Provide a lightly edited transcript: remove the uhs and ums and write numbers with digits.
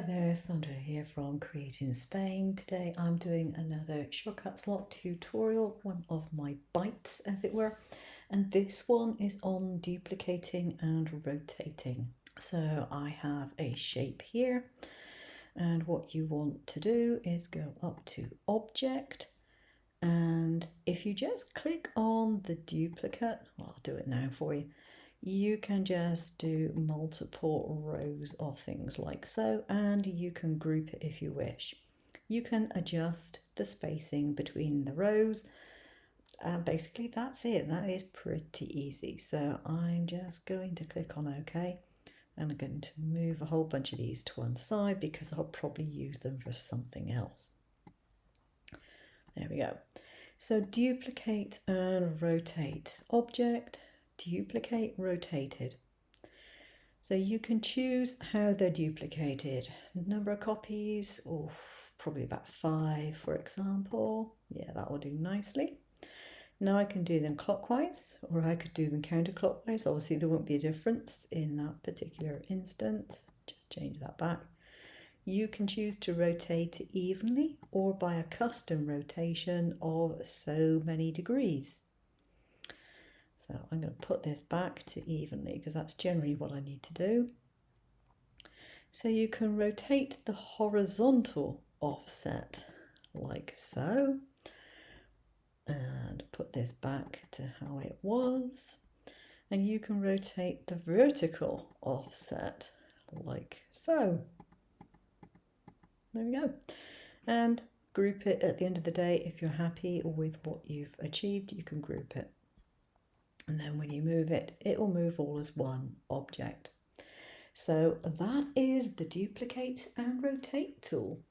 Hi there, Sandra here from createinspain. Today I'm doing another shortcut slot tutorial, one of my bites as it were, and this one is on duplicating and rotating. So I have a shape here, and what you want to do is go up to Object, and if you just click on the duplicate, well, I'll do it now for you. You can just do multiple rows of things like so, and you can group it if you wish. You can adjust the spacing between the rows, and basically that's it. That is pretty easy. So I'm just going to click on OK, and I'm going to move a whole bunch of these to one side because I'll probably use them for something else. There we go. So duplicate and rotate. Object, duplicate, rotated. So you can choose how they're duplicated. Number of copies, probably about 5, for example. Yeah, that will do nicely. Now I can do them clockwise, or I could do them counterclockwise. Obviously there won't be a difference in that particular instance. Just change that back. You can choose to rotate evenly or by a custom rotation of so many degrees. So I'm going to put this back to evenly because that's generally what I need to do. So you can rotate the horizontal offset like so, and put this back to how it was. And you can rotate the vertical offset like so. There we go. And group it at the end of the day. If you're happy with what you've achieved, you can group it. And then when you move it, it will move all as one object. So that is the duplicate and rotate tool.